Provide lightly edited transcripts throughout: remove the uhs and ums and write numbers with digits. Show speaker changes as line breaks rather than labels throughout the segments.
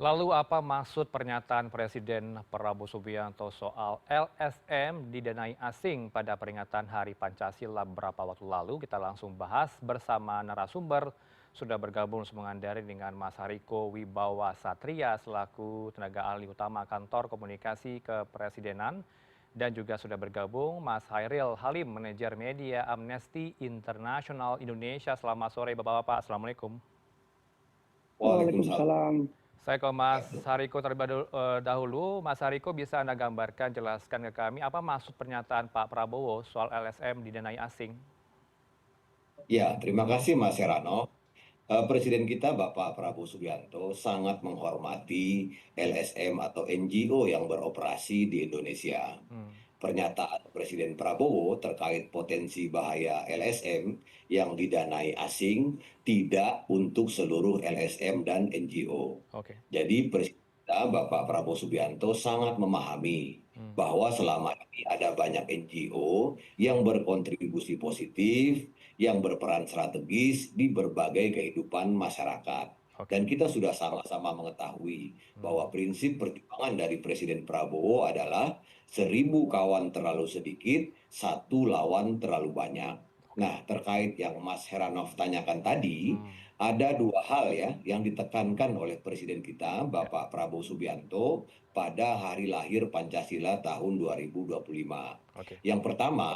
Lalu apa maksud pernyataan Presiden Prabowo Subianto soal LSM didanai asing pada peringatan Hari Pancasila beberapa waktu lalu? Kita langsung bahas bersama narasumber. Sudah bergabung semuanya dari dengan Mas Hariko Wibawa Satria selaku tenaga ahli utama Kantor Komunikasi Kepresidenan. Dan juga sudah bergabung Mas Hairil Halim, manajer media Amnesty International Indonesia. Selamat sore Bapak-Bapak, Assalamualaikum.
Waalaikumsalam.
Waalaikumsalam.
Saya ke Mas Hariko terlebih dahulu. Mas Hariko bisa Anda gambarkan, jelaskan ke kami apa maksud pernyataan Pak Prabowo soal LSM didanai asing?
Ya, terima kasih Mas Herano. Presiden kita Bapak Prabowo Subianto sangat menghormati LSM atau NGO yang beroperasi di Indonesia.
Hmm,
Pernyataan Presiden Prabowo terkait potensi bahaya LSM yang didanai asing tidak untuk seluruh LSM dan NGO.
oke.
Jadi Presiden kita Bapak Prabowo Subianto sangat memahami
Hmm,
bahwa selama ini ada banyak NGO yang berkontribusi positif, yang berperan strategis di berbagai kehidupan masyarakat.
oke.
Dan kita sudah sama-sama mengetahui
Hmm,
bahwa prinsip perjuangan dari Presiden Prabowo adalah 1.000 kawan terlalu sedikit, satu lawan terlalu banyak.
oke.
Nah, terkait yang Mas Heranov tanyakan tadi,
Hmm,
ada dua hal ya yang ditekankan oleh Presiden kita,
ya,
Bapak Prabowo Subianto, pada hari lahir Pancasila tahun 2025.
oke.
Yang pertama,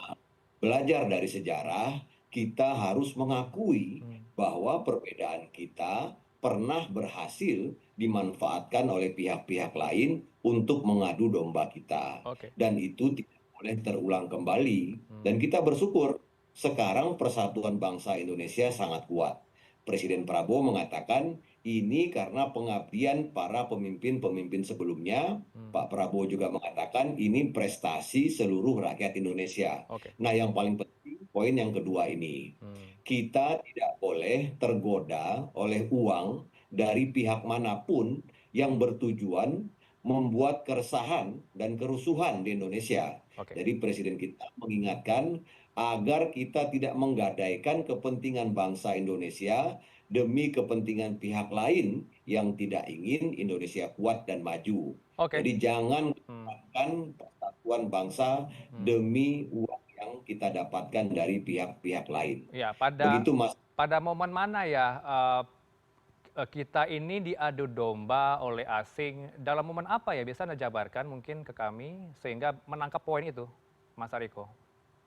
belajar dari sejarah, kita harus mengakui
Hmm,
bahwa perbedaan kita pernah berhasil dimanfaatkan oleh pihak-pihak lain untuk mengadu domba kita.
oke.
Dan itu tidak boleh terulang kembali.
Hmm,
Dan kita bersyukur sekarang persatuan bangsa Indonesia sangat kuat. Presiden Prabowo mengatakan ini karena pengabdian para pemimpin-pemimpin sebelumnya.
hmm,
Pak Prabowo juga mengatakan ini prestasi seluruh rakyat Indonesia.
oke.
Nah, yang paling penting, poin yang kedua ini.
Hmm,
Kita tidak boleh tergoda oleh uang dari pihak manapun yang bertujuan membuat keresahan dan kerusuhan di Indonesia.
oke.
Jadi Presiden kita mengingatkan agar kita tidak menggadaikan kepentingan bangsa Indonesia demi kepentingan pihak lain yang tidak ingin Indonesia kuat dan maju.
Oke.
Jadi jangan
Hmm,
menggunakan persatuan bangsa
hmm.
demi uang yang kita dapatkan dari pihak-pihak lain.
Ya, pada
Begitu Mas.
pada momen mana ya kita ini diadu domba oleh asing, dalam momen apa ya? Bisa Anda jabarkan mungkin ke kami sehingga menangkap poin itu, Mas Hariko?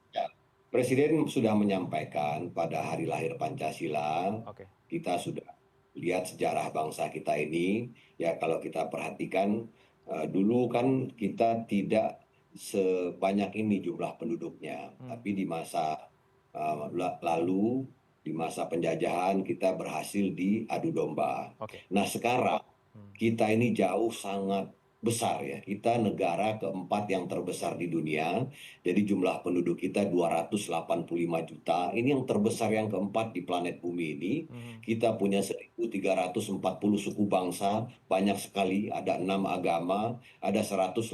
Ya, Presiden sudah menyampaikan pada hari lahir Pancasila,
Oke.
kita sudah lihat sejarah bangsa kita ini. Ya, kalau kita perhatikan, dulu kan kita tidak sebanyak ini jumlah penduduknya.
Hmm,
Tapi di masa lalu, di masa penjajahan, kita berhasil diadu domba.
oke.
Nah, sekarang
Hmm,
kita ini jauh sangat besar ya. Kita negara keempat yang terbesar di dunia. Jadi jumlah penduduk kita 285 juta. Ini yang terbesar yang keempat di planet bumi ini.
mhm,
Kita punya 1.340 suku bangsa, banyak sekali, ada 6 agama, ada 187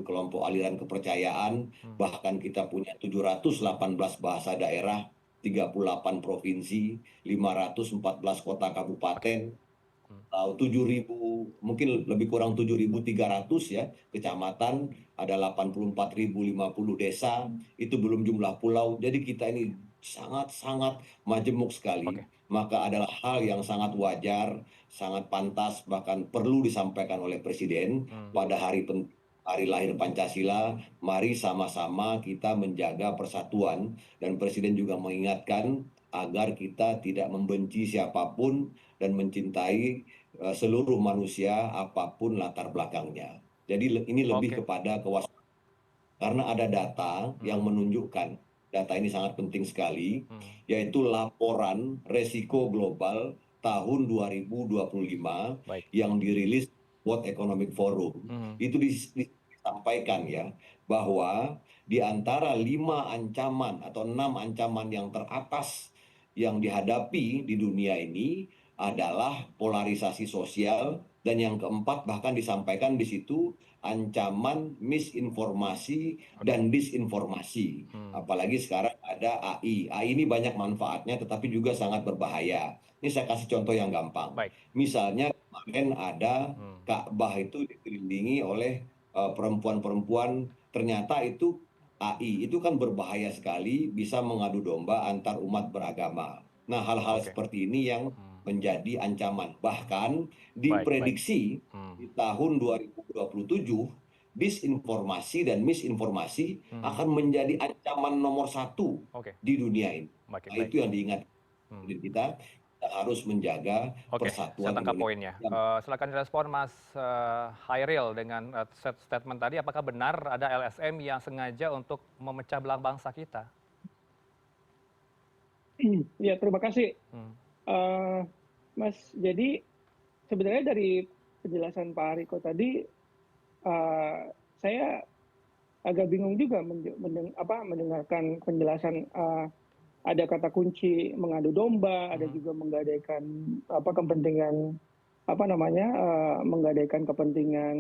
kelompok aliran kepercayaan,
hmm,
bahkan kita punya 718 bahasa daerah, 38 provinsi, 514 kota
oke.
kabupaten,
Hmm,
7.000, mungkin lebih kurang 7.300 ya kecamatan, ada 84.050 desa, itu belum jumlah pulau. Jadi kita ini sangat-sangat majemuk sekali.
oke.
Maka adalah hal yang sangat wajar, sangat pantas, bahkan perlu disampaikan oleh Presiden
Hmm,
pada hari lahir Pancasila. Mari sama-sama kita menjaga persatuan, dan Presiden juga mengingatkan agar kita tidak membenci siapapun dan mencintai seluruh manusia apapun latar belakangnya. Jadi ini lebih
oke.
kepada kewaspadaan karena ada data yang
Hmm,
menunjukkan, data ini sangat penting sekali,
hmm,
yaitu laporan resiko global tahun 2025
baik.
yang dirilis World Economic Forum.
Mhm,
Itu disampaikan ya bahwa di antara 5 ancaman atau 6 ancaman yang teratas yang dihadapi di dunia ini adalah polarisasi sosial, dan yang keempat bahkan disampaikan di situ ancaman misinformasi
oke.
dan disinformasi.
Hmm,
Apalagi sekarang ada AI. AI ini banyak manfaatnya tetapi juga sangat berbahaya. Ini saya kasih contoh yang gampang.
Baik.
Misalnya kemarin ada
Hmm.
Ka'bah itu dikelilingi oleh perempuan-perempuan, ternyata itu AI, itu kan berbahaya sekali, bisa mengadu domba antar umat beragama. Nah, hal-hal
Oke.
seperti ini yang
Hmm.
menjadi ancaman. Bahkan
Baik, baik.
diprediksi
Hmm.
di tahun 2027, disinformasi dan misinformasi
Hmm.
akan menjadi ancaman nomor satu
Oke.
di dunia ini.
Baik,
Nah,
baik.
itu yang diingat
Hmm.
kita harus menjaga
Oke, saya
persatuan
tangkap
Indonesia.
poinnya. Silakan direspon Mas Hairil dengan statement tadi. Apakah benar ada LSM yang sengaja untuk memecah belah bangsa kita?
Ya, terima kasih,
Hmm.
Mas. Jadi sebenarnya dari penjelasan Pak Hariko tadi, saya agak bingung juga mendengarkan penjelasan, ada kata kunci mengadu domba, ada
Mhm.
juga menggadaikan kepentingan menggadaikan kepentingan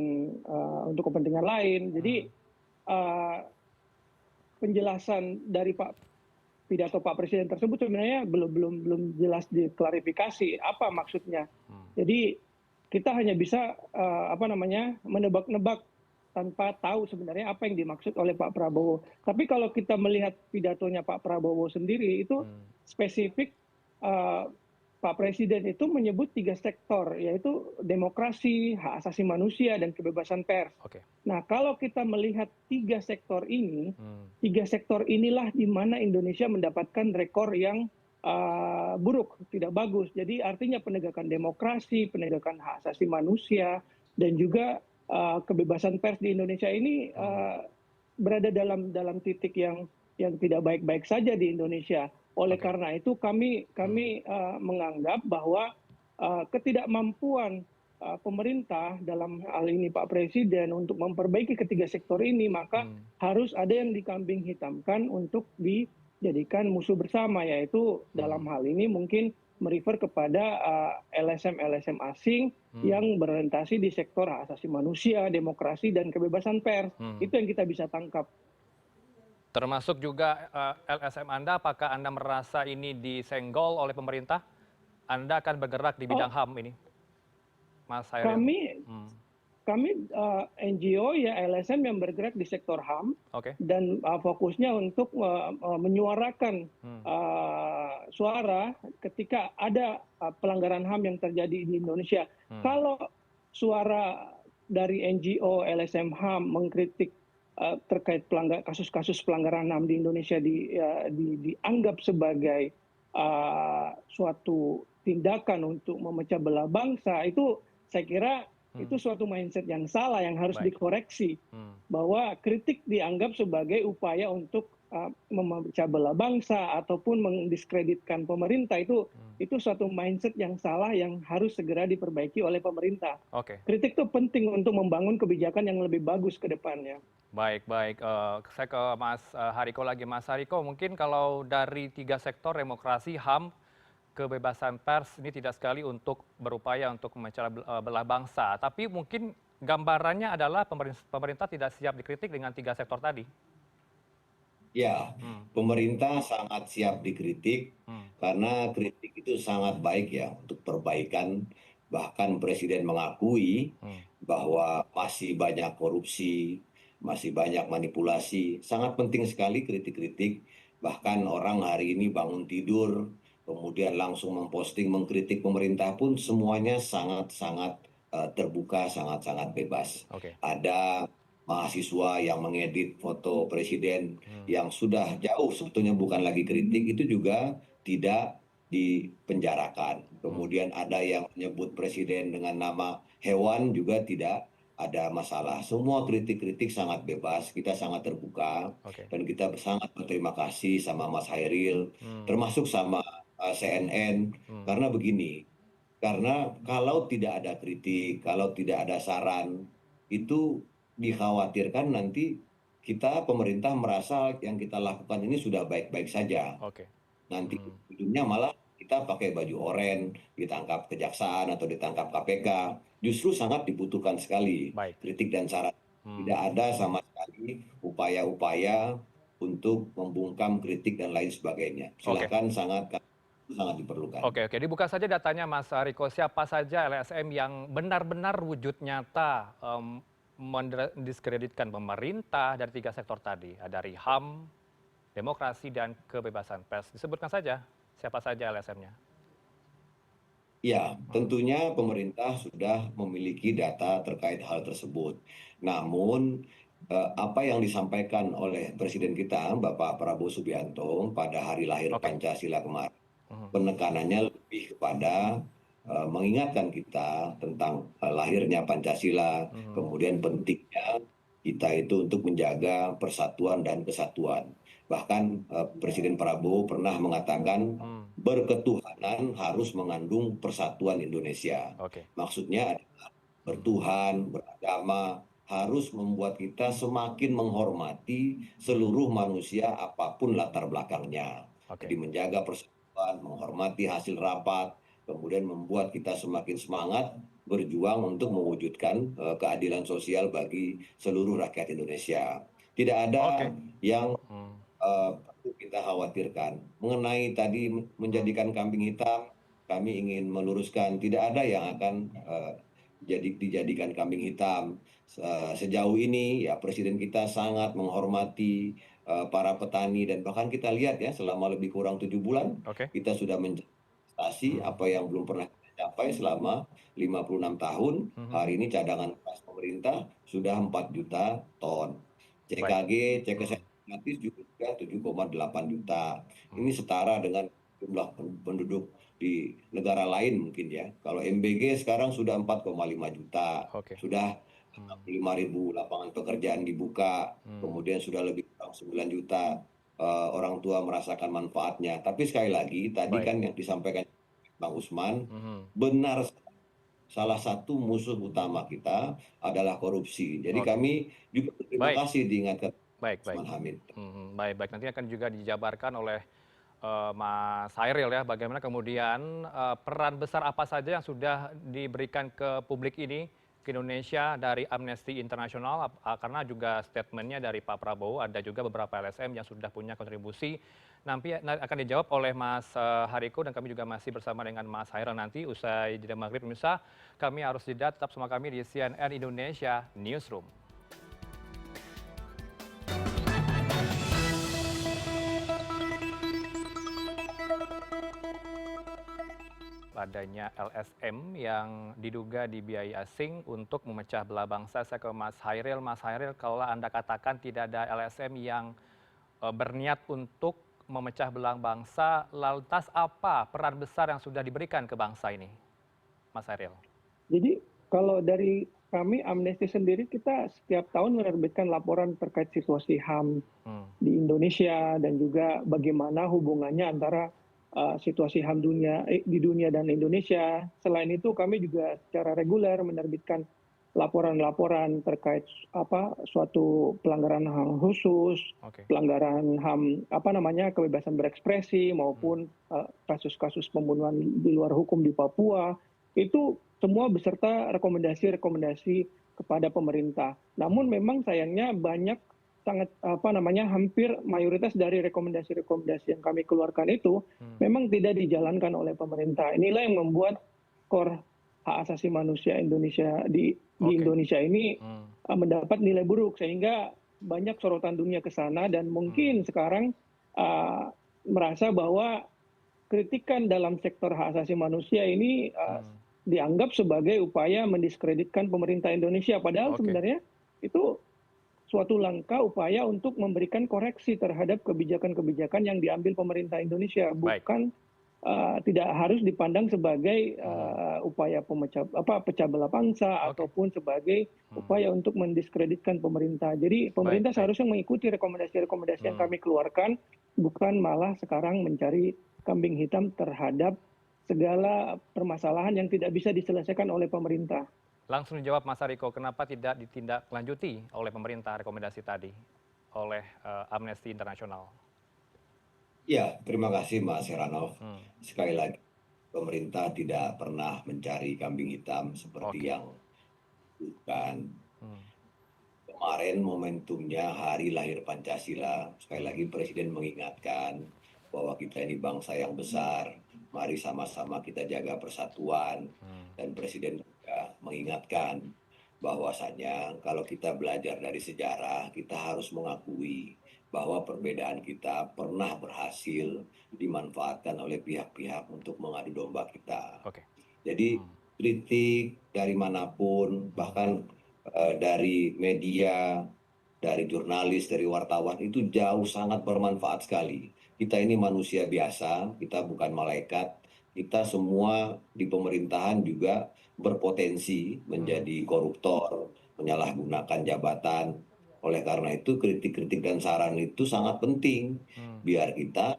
untuk kepentingan lain. Jadi
Hmm.
eh, penjelasan dari pidato Pak Presiden tersebut sebenarnya belum jelas diklarifikasi apa maksudnya.
Hmm.
Jadi kita hanya bisa menebak-nebak tanpa tahu sebenarnya apa yang dimaksud oleh Pak Prabowo. Tapi kalau kita melihat pidatonya Pak Prabowo sendiri itu
Hmm.
spesifik, eh, Pak Presiden itu menyebut 3 sektor, yaitu demokrasi, hak asasi manusia, dan kebebasan pers.
Oke.
Nah, kalau kita melihat 3 sektor ini,
Hmm.
3 sektor inilah di mana Indonesia mendapatkan rekor yang buruk, tidak bagus. Jadi artinya penegakan demokrasi, penegakan hak asasi manusia, dan juga kebebasan pers di Indonesia ini
Hmm.
berada dalam titik yang tidak baik-baik saja di Indonesia. Oleh
Oke.
karena itu kami
Hmm.
menganggap bahwa ketidakmampuan pemerintah dalam hal ini Pak Presiden untuk memperbaiki ketiga sektor ini, maka
Hmm.
harus ada yang dikambing hitamkan untuk dijadikan musuh bersama, yaitu dalam
Hmm.
hal ini mungkin merefer kepada LSM-LSM asing
Hmm.
yang berorientasi di sektor hak asasi manusia, demokrasi, dan kebebasan pers.
Hmm.
Itu yang kita bisa tangkap.
Termasuk juga LSM Anda, apakah Anda merasa ini disenggol oleh pemerintah? Anda akan bergerak di bidang
Oh,
HAM ini, Mas Hairil?
kami
Hmm.
kami NGO ya LSM yang bergerak di sektor HAM,
Oke.
dan fokusnya untuk menyuarakan
Hmm.
suara ketika ada pelanggaran HAM yang terjadi di Indonesia.
Hmm.
Kalau suara dari NGO LSM HAM mengkritik terkait kasus-kasus pelanggaran HAM di Indonesia dianggap sebagai suatu tindakan untuk memecah belah bangsa, itu saya kira
Hmm.
itu suatu mindset yang salah yang harus
Baik.
dikoreksi,
Hmm.
bahwa kritik dianggap sebagai upaya untuk memecah belah bangsa ataupun mendiskreditkan pemerintah.
Hmm.
Itu suatu mindset yang salah yang harus segera diperbaiki oleh pemerintah.
Oke.
Kritik itu penting untuk membangun kebijakan yang lebih bagus ke depannya.
Baik, baik. Saya ke Mas Hariko lagi. Mas Hariko, mungkin kalau dari 3 sektor, demokrasi, HAM, kebebasan pers, ini tidak sekali untuk berupaya untuk memecah belah bangsa. Tapi mungkin gambarannya adalah pemerintah tidak siap dikritik dengan 3 sektor tadi.
Ya,
Hmm.
pemerintah sangat siap dikritik
Hmm.
karena kritik itu sangat baik ya untuk perbaikan. Bahkan Presiden mengakui
Hmm.
bahwa masih banyak korupsi, masih banyak manipulasi. Sangat penting sekali kritik-kritik. Bahkan orang hari ini bangun tidur, kemudian langsung memposting, mengkritik pemerintah pun semuanya sangat-sangat terbuka, sangat-sangat bebas.
Oke.
Ada mahasiswa yang mengedit foto presiden
Hmm.
yang sudah jauh sebetulnya bukan lagi kritik, itu juga tidak dipenjarakan.
Hmm.
Kemudian ada yang menyebut presiden dengan nama hewan juga tidak ada masalah. Semua kritik-kritik sangat bebas, kita sangat terbuka,
Oke.
dan kita sangat berterima kasih sama Mas Hairil,
Hmm.
termasuk sama CNN,
Hmm.
karena begini, karena kalau tidak ada kritik, kalau tidak ada saran, itu dikhawatirkan nanti kita pemerintah merasa yang kita lakukan ini sudah baik-baik saja.
Oke.
Nanti
Hmm.
ujungnya malah kita pakai baju oranye, ditangkap kejaksaan atau ditangkap KPK. Justru sangat dibutuhkan sekali
Baik.
kritik dan saran. Tidak
Hmm.
ada sama sekali upaya-upaya untuk membungkam kritik dan lain sebagainya.
Oke.
Silakan sangat sangat diperlukan.
Oke, oke. Dibuka saja datanya Mas Riko, siapa saja LSM yang benar-benar wujud nyata mendiskreditkan pemerintah dari 3 sektor tadi, dari HAM, demokrasi, dan kebebasan pers. Disebutkan saja siapa saja LSM-nya.
Ya, tentunya pemerintah sudah memiliki data terkait hal tersebut. Namun, apa yang disampaikan oleh Presiden kita, Bapak Prabowo Subianto, pada hari lahir
Oke.
Pancasila kemarin,
Mhm.
penekanannya lebih kepada mengingatkan kita tentang lahirnya Pancasila,
Mhm.
kemudian pentingnya kita itu untuk menjaga persatuan dan kesatuan. Bahkan Presiden Prabowo pernah mengatakan
Hmm.
berketuhanan harus mengandung persatuan Indonesia.
Oke.
Maksudnya adalah
Mhm.
bertuhan, beragama, harus membuat kita semakin menghormati seluruh manusia apapun latar belakangnya. Jadi
Oke.
menjaga persatuan, menghormati hasil rapat, kemudian membuat kita semakin semangat berjuang untuk mewujudkan keadilan sosial bagi seluruh rakyat Indonesia. Tidak ada
Oke.
yang
Hmm.
perlu kita khawatirkan. Mengenai tadi
Hmm.
menjadikan kambing hitam, kami ingin meluruskan tidak ada yang akan dijadikan kambing hitam. Sejauh ini ya Presiden kita sangat menghormati para petani dan bahkan kita lihat ya selama lebih kurang 7 bulan
Oke.
kita sudah mencapai
Hmm.
apa yang belum pernah kita capai selama 56 tahun.
Mhm.
Hari ini cadangan beras pemerintah sudah 4 juta ton.
Baik.
CKG, cek
Mhm.
kesehatan gratis juga 7,8 juta.
Mhm.
Ini setara dengan jumlah penduduk di negara lain mungkin ya. Kalau MBG sekarang sudah 4,5 juta,
Oke.
sudah
Hmm.
5.000 lapangan pekerjaan dibuka,
Hmm.
kemudian sudah lebih kurang 9 juta orang tua merasakan manfaatnya. Tapi sekali lagi, tadi
Baik.
kan yang disampaikan Bang Usman,
Mhm.
benar salah satu musuh utama kita adalah korupsi. Jadi
Oke.
kami juga terima
Baik.
kasih diingatkan
Baik, baik.
Usman Hamid.
Baik, baik. Nanti akan juga dijabarkan oleh Mas Hairil ya, bagaimana kemudian peran besar apa saja yang sudah diberikan ke publik ini, ke Indonesia dari Amnesty International, karena juga statementnya dari Pak Prabowo, ada juga beberapa LSM yang sudah punya kontribusi. Nanti akan dijawab oleh Mas Hariko dan kami juga masih bersama dengan Mas Hairil nanti usai jeda maghrib. Pemirsa, kami harus jeda tetap sama kami di CNN Indonesia Newsroom. Adanya LSM yang diduga dibiayai asing untuk memecah belah bangsa. Saya ke Mas Hairil. Mas Hairil, kalau Anda katakan tidak ada LSM yang berniat untuk memecah belah bangsa, lantas apa peran besar yang sudah diberikan ke bangsa ini, Mas Hairil?
Jadi kalau dari kami Amnesty sendiri kita setiap tahun menerbitkan laporan terkait situasi HAM
Hmm.
di Indonesia dan juga bagaimana hubungannya antara situasi HAM di dunia dan Indonesia. Selain itu kami juga secara reguler menerbitkan laporan-laporan terkait suatu pelanggaran HAM khusus,
Oke.
pelanggaran HAM kebebasan berekspresi
Hmm.
maupun kasus-kasus pembunuhan di luar hukum di Papua. Itu semua beserta rekomendasi-rekomendasi kepada pemerintah. Namun memang sayangnya banyak hampir mayoritas dari rekomendasi-rekomendasi yang kami keluarkan itu
Hmm.
memang tidak dijalankan oleh pemerintah. Inilah yang membuat core hak asasi manusia Indonesia di
Oke.
Indonesia ini
Hmm.
mendapat nilai buruk sehingga banyak sorotan dunia ke sana dan mungkin sekarang merasa bahwa kritikan dalam sektor hak asasi manusia ini dianggap sebagai upaya mendiskreditkan pemerintah Indonesia. Padahal
Oke.
sebenarnya itu suatu langkah upaya untuk memberikan koreksi terhadap kebijakan-kebijakan yang diambil pemerintah Indonesia,
Baik.
bukan tidak harus dipandang sebagai upaya pecah belah bangsa
Oke.
ataupun sebagai upaya untuk mendiskreditkan pemerintah. Jadi
Baik,
pemerintah
baik.
seharusnya mengikuti rekomendasi-rekomendasi yang kami keluarkan, bukan malah sekarang mencari kambing hitam terhadap segala permasalahan yang tidak bisa diselesaikan oleh pemerintah.
Langsung dijawab Mas Hariko, kenapa tidak ditindaklanjuti oleh pemerintah rekomendasi tadi oleh Amnesty International?
Ya, terima kasih Mas Heranov.
Hmm.
Sekali lagi, pemerintah tidak pernah mencari kambing hitam seperti
Oke.
yang bukan.
Hmm.
Kemarin momentumnya hari lahir Pancasila. Sekali lagi Presiden mengingatkan bahwa kita ini bangsa yang besar, mari sama-sama kita jaga persatuan. Dan Presiden juga mengingatkan bahwasanya kalau kita belajar dari sejarah, kita harus mengakui bahwa perbedaan kita pernah berhasil dimanfaatkan oleh pihak-pihak untuk mengadu domba kita.
Oke.
Jadi kritik dari manapun, bahkan dari media, dari jurnalis, dari wartawan itu jauh sangat bermanfaat sekali. Kita ini manusia biasa, kita bukan malaikat. Kita semua di pemerintahan juga berpotensi menjadi koruptor, menyalahgunakan jabatan. Oleh karena itu kritik-kritik dan saran itu sangat penting biar kita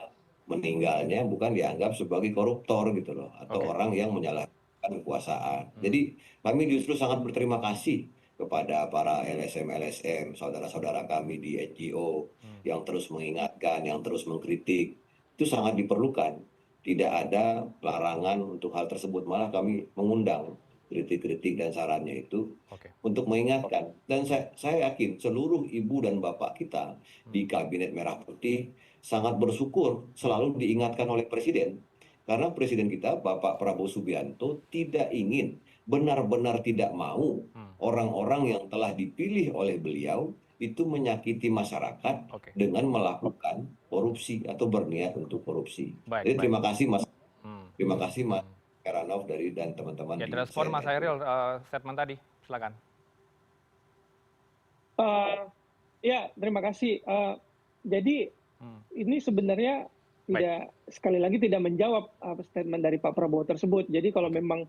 meninggalnya bukan dianggap sebagai koruptor gitu loh, atau
Oke.
orang yang menyalahgunakan kekuasaan. Jadi kami justru sangat berterima kasih kepada para LSM-LSM, saudara-saudara kami di NGO yang terus mengingatkan, yang terus mengkritik. Itu sangat diperlukan. Tidak ada larangan untuk hal tersebut, malah kami mengundang kritik-kritik dan sarannya itu
Oke.
untuk mengingatkan. Dan saya yakin seluruh ibu dan bapak kita di Kabinet Merah Putih sangat bersyukur selalu diingatkan oleh Presiden. Karena Presiden kita, Bapak Prabowo Subianto, tidak ingin, benar-benar tidak mau orang-orang yang telah dipilih oleh beliau itu menyakiti masyarakat
Oke.
dengan melakukan korupsi atau berniat untuk korupsi.
Baik,
Jadi
baik.
terima kasih Mas,
Hmm.
terima kasih Mas Heranov dan teman-teman
Ya,
di
direspon Mas
CNN.
Hairil statement tadi. Silakan.
Ya, terima kasih. Jadi ini sebenarnya tidak, sekali lagi tidak menjawab statement dari Pak Prabowo tersebut. Jadi kalau memang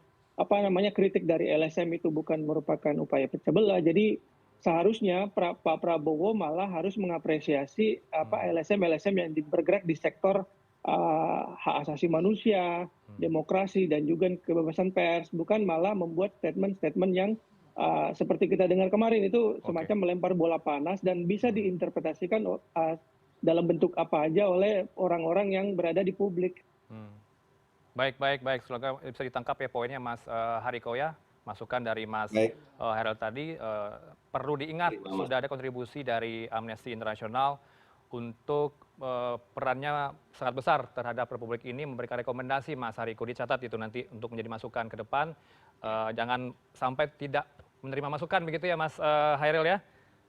kritik dari LSM itu bukan merupakan upaya pecah belah, jadi seharusnya Pak Prabowo malah harus mengapresiasi LSM-LSM yang bergerak di sektor hak asasi manusia, demokrasi dan juga kebebasan pers, bukan malah membuat statement-statement yang seperti kita dengar kemarin itu semacam melempar bola panas dan bisa diinterpretasikan dalam bentuk apa aja oleh orang-orang yang berada di publik.
Baik, baik, baik. Semoga bisa ditangkap ya poinnya Mas Hariko ya. Masukan dari Mas
Baik.
Hairil tadi perlu diingat
Baik, Mas.
sudah ada kontribusi dari Amnesty International untuk perannya sangat besar terhadap Republik ini, memberikan rekomendasi Mas Hariko, dicatat itu nanti untuk menjadi masukan ke depan. Jangan sampai tidak menerima masukan begitu ya Mas Hairil ya.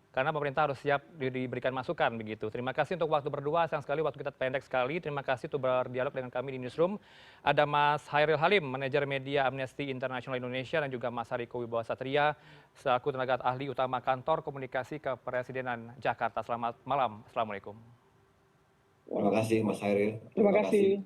Karena pemerintah harus siap diberikan masukan begitu. Terima kasih untuk waktu berdua, sayang sekali waktu kita pendek sekali. Terima kasih untuk berdialog dengan kami di Newsroom. Ada Mas Hairil Halim, manajer media Amnesty International Indonesia, dan juga Mas Hariko Wibowo Satria, selaku tenaga ahli utama kantor komunikasi Kepresidenan Jakarta. Selamat malam. Assalamualaikum.
Terima kasih Mas Hairil.
Terima kasih.